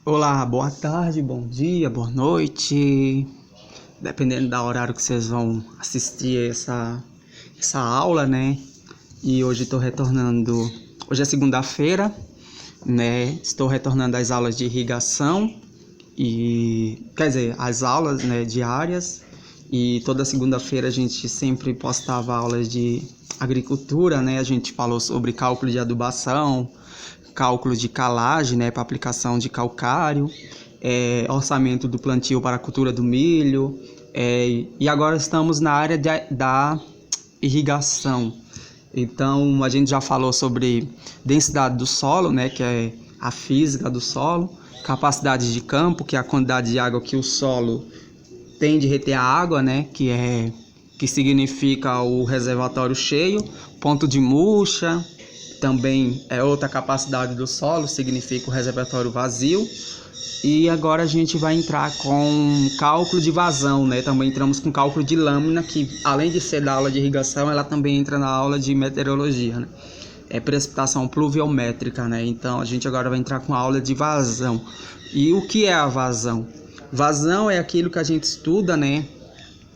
Olá, boa tarde, bom dia, boa noite. Dependendo do horário que vocês vão assistir essa aula, né? E hoje estou retornando. Hoje é segunda-feira, né? Estou retornando às aulas de irrigação quer dizer, as aulas, né, diárias. E toda segunda-feira a gente sempre postava aulas de agricultura, né? A gente falou sobre cálculo de adubação, cálculo de calagem, né, para aplicação de calcário, orçamento do plantio para a cultura do milho, e agora estamos na área da irrigação. Então a gente já falou sobre densidade do solo, né, que é a física do solo, capacidade de campo, que é a quantidade de água que o solo tem de reter a água, né, que significa o reservatório cheio, ponto de murcha, também é outra capacidade do solo, significa o reservatório vazio. E agora a gente vai entrar com cálculo de vazão, né? Também entramos com cálculo de lâmina, que além de ser da aula de irrigação, ela também entra na aula de meteorologia, né? É precipitação pluviométrica, né? Então a gente agora vai entrar com a aula de vazão. E o que é a vazão? Vazão é aquilo que a gente estuda, né?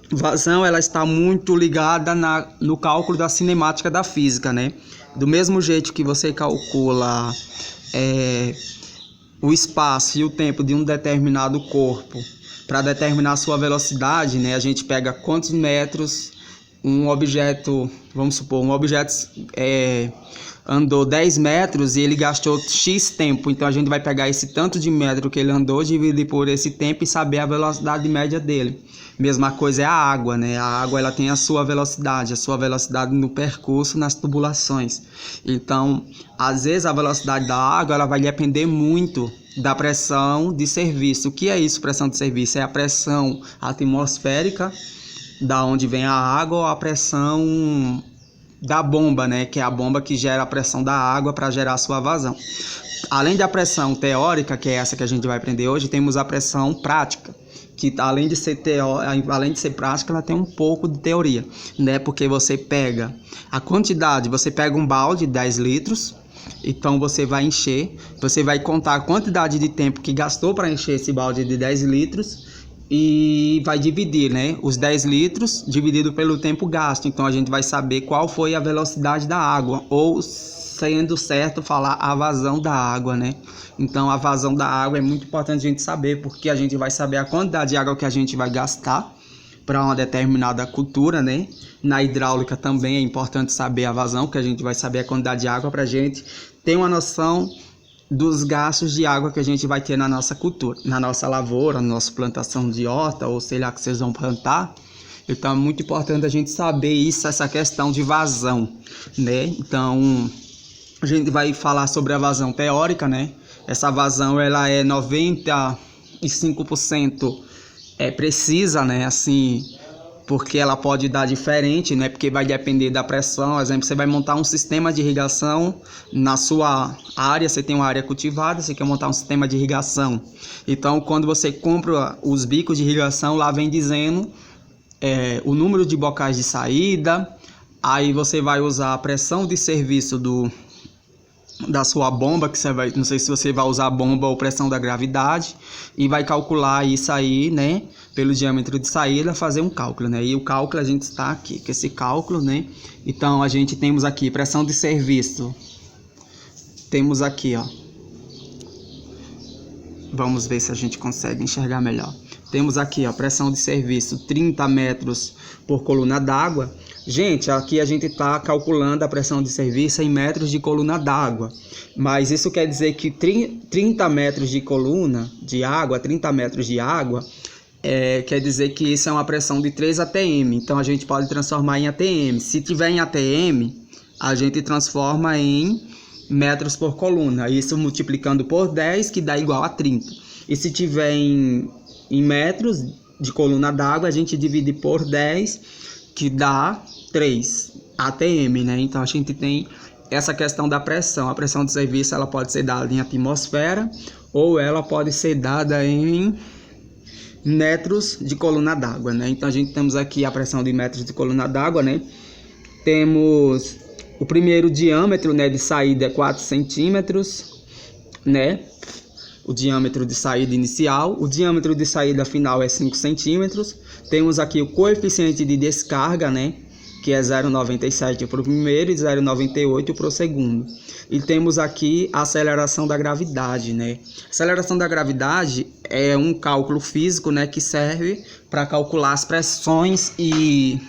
Vazão, ela está muito ligada no cálculo da cinemática da física, né? Do mesmo jeito que você calcula o espaço e o tempo de um determinado corpo para determinar a sua velocidade, né? A gente pega quantos metros um objeto, vamos supor, um objeto andou 10 metros e ele gastou X tempo. Então a gente vai pegar esse tanto de metro que ele andou, dividir por esse tempo e saber a velocidade média dele. Mesma coisa é a água, né? A água ela tem a sua velocidade no percurso, nas tubulações. Então, às vezes a velocidade da água ela vai depender muito da pressão de serviço. O que é isso, pressão de serviço? É a pressão atmosférica, da onde vem a água, ou a pressão da bomba, né? Que é a bomba que gera a pressão da água para gerar a sua vazão. Além da pressão teórica, que é essa que a gente vai aprender hoje, temos a pressão prática, que além de ser prática, ela tem um pouco de teoria, né? Porque você pega a quantidade, você pega um balde de 10 litros, então você vai encher, você vai contar a quantidade de tempo que gastou para encher esse balde de 10 litros e vai dividir, né? Os 10 litros dividido pelo tempo gasto. Então a gente vai saber qual foi a velocidade da água, ou sendo certo falar a vazão da água, né? Então a vazão da água é muito importante a gente saber, porque a gente vai saber a quantidade de água que a gente vai gastar para uma determinada cultura, né? Na hidráulica também é importante saber a vazão, que a gente vai saber a quantidade de água para a gente ter uma noção dos gastos de água que a gente vai ter na nossa cultura, na nossa lavoura, na nossa plantação de horta, ou sei lá que vocês vão plantar. Então é muito importante a gente saber isso, essa questão de vazão, né? Então a gente vai falar sobre a vazão teórica, né? Essa vazão ela é 95% precisa, né? Assim, porque ela pode dar diferente, né? Porque vai depender da pressão. Por exemplo, você vai montar um sistema de irrigação na sua área, você tem uma área cultivada, você quer montar um sistema de irrigação. Então, quando você compra os bicos de irrigação, lá vem dizendo o número de bocais de saída, aí você vai usar a pressão de serviço da sua bomba, que você vai, não sei se você vai usar a bomba ou pressão da gravidade, e vai calcular isso aí, né, pelo diâmetro de saída, fazer um cálculo, né? E o cálculo a gente está aqui, com esse cálculo, né? Então a gente temos aqui pressão de serviço, temos aqui, ó, vamos ver se a gente consegue enxergar melhor. Temos aqui, ó, pressão de serviço 30 metros por coluna d'água. Gente, aqui a gente está calculando a pressão de serviço em metros de coluna d'água. Mas isso quer dizer que 30 metros de coluna de água, 30 metros de água, quer dizer que isso é uma pressão de 3 atm. Então a gente pode transformar em atm. Se tiver em atm, a gente transforma em metros por coluna. Isso multiplicando por 10, que dá igual a 30. E se tiver em metros de coluna d'água, a gente divide por 10, que dá 3 atm, né? Então a gente tem essa questão da pressão. A pressão de serviço ela pode ser dada em atmosfera ou ela pode ser dada em metros de coluna d'água, né? Então a gente temos aqui a pressão de metros de coluna d'água, né? Temos o primeiro diâmetro, né, de saída é 4 centímetros, né? o diâmetro de saída inicial, o diâmetro de saída final é 5 centímetros. Temos aqui o coeficiente de descarga, né, que é 0,97 para o primeiro e 0,98 para o segundo. E temos aqui a aceleração da gravidade, né? A aceleração da gravidade é um cálculo físico, né, que serve para calcular as pressões e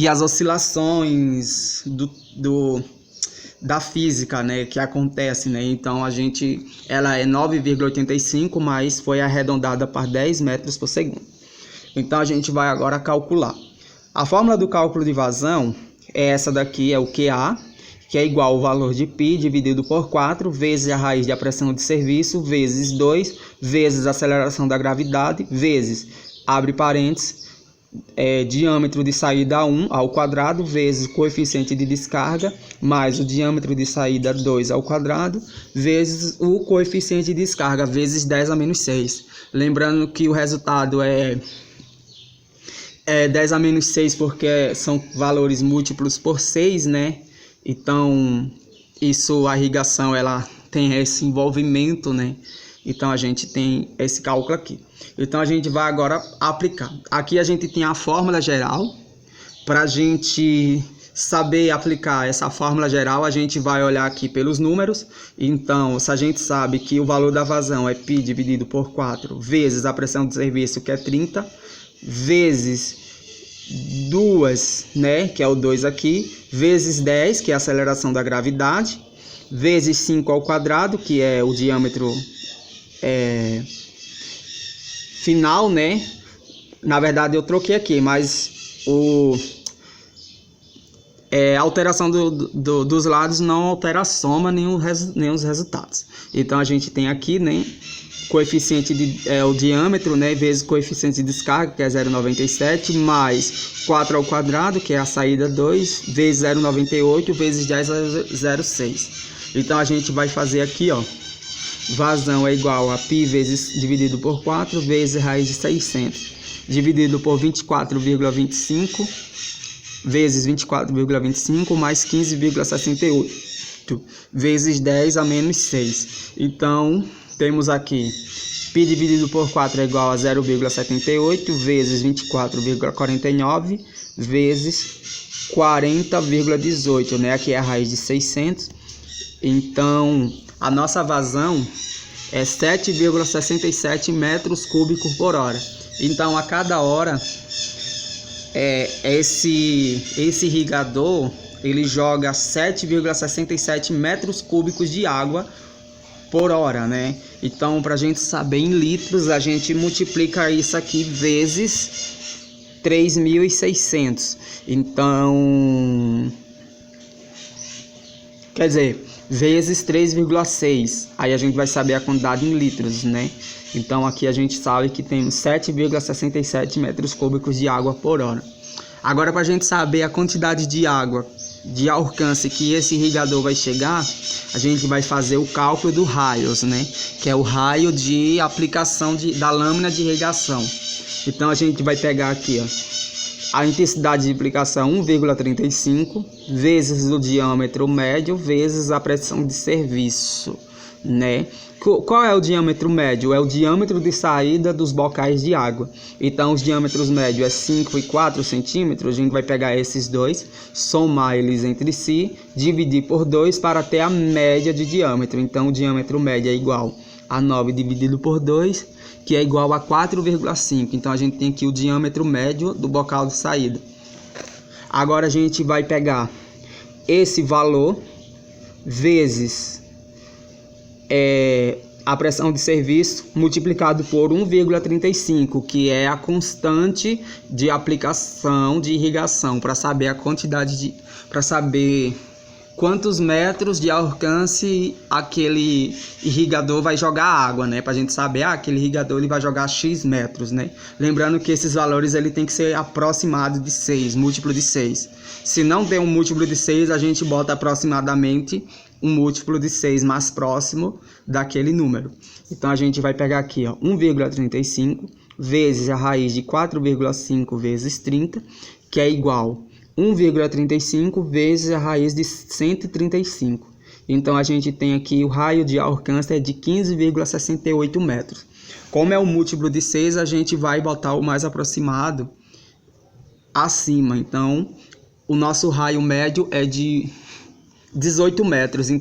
as oscilações da física, né, que acontece, né? Então ela é 9,85, mas foi arredondada para 10 metros por segundo. Então a gente vai agora calcular. A fórmula do cálculo de vazão é essa daqui, é o QA, que é igual ao valor de π dividido por 4, vezes a raiz da pressão de serviço, vezes 2, vezes a aceleração da gravidade, vezes, abre parênteses, diâmetro de saída 1 ao quadrado, vezes coeficiente de descarga, mais o diâmetro de saída 2 ao quadrado, vezes o coeficiente de descarga, vezes 10 a menos 6. Lembrando que o resultado é 10 a menos 6 porque são valores múltiplos por 6, né? Então, a irrigação, ela tem esse envolvimento, né? Então, a gente tem esse cálculo aqui. Então, a gente vai agora aplicar. Aqui a gente tem a fórmula geral. Para a gente saber aplicar essa fórmula geral, a gente vai olhar aqui pelos números. Então, se a gente sabe que o valor da vazão é π dividido por 4, vezes a pressão de serviço, que é 30, vezes 2, né, que é o 2 aqui, vezes 10, que é a aceleração da gravidade, vezes 5 ao quadrado, que é o diâmetro final, né? Na verdade eu troquei aqui, mas a alteração dos lados não altera a soma nem os resultados. Então a gente tem aqui, né, coeficiente o diâmetro, né, vezes coeficiente de descarga, que é 0,97, mais 4 ao quadrado, que é a saída 2, vezes 0,98, vezes 10 a 0,6. Então a gente vai fazer aqui, ó, vazão é igual a π vezes dividido por 4, vezes raiz de 600, dividido por 24,25, vezes 24,25, mais 15,68, vezes 10 a menos 6. Então, temos aqui π dividido por 4 é igual a 0,78, vezes 24,49, vezes 40,18, né? Aqui é a raiz de 600. Então, a nossa vazão é 7,67 metros cúbicos por hora. Então, a cada hora, esse irrigador, ele joga 7,67 metros cúbicos de água por hora, né? Então, para a gente saber em litros, a gente multiplica isso aqui vezes 3.600. Então, quer dizer, vezes 3,6. Aí a gente vai saber a quantidade em litros, né? Então, aqui a gente sabe que temos 7,67 metros cúbicos de água por hora. Agora, para a gente saber a quantidade de água de alcance que esse irrigador vai chegar, a gente vai fazer o cálculo do raios, né? Que é o raio de aplicação da lâmina de irrigação. Então a gente vai pegar aqui, ó, a intensidade de aplicação 1,35 vezes o diâmetro médio vezes a pressão de serviço, né? Qual é o diâmetro médio? É o diâmetro de saída dos bocais de água. Então, os diâmetros médios é 5 e 4 centímetros. A gente vai pegar esses dois, somar eles entre si, dividir por 2 para ter a média de diâmetro. Então, o diâmetro médio é igual a 9 dividido por 2, que é igual a 4,5. Então, a gente tem aqui o diâmetro médio do bocal de saída. Agora, a gente vai pegar esse valor vezes a pressão de serviço multiplicado por 1,35, que é a constante de aplicação de irrigação, para saber a quantidade para saber quantos metros de alcance aquele irrigador vai jogar água, né? Para a gente saber, aquele irrigador ele vai jogar X metros, né? Lembrando que esses valores ele tem que ser aproximado de 6, múltiplo de 6. Se não tem um múltiplo de 6, a gente bota aproximadamente um múltiplo de 6 mais próximo daquele número. Então, a gente vai pegar aqui, ó, 1,35 vezes a raiz de 4,5 vezes 30, que é igual a 1,35 vezes a raiz de 135. Então a gente tem aqui o raio de alcance é de 15,68 metros. Como é um múltiplo de 6, a gente vai botar o mais aproximado acima. Então o nosso raio médio é de 18 metros.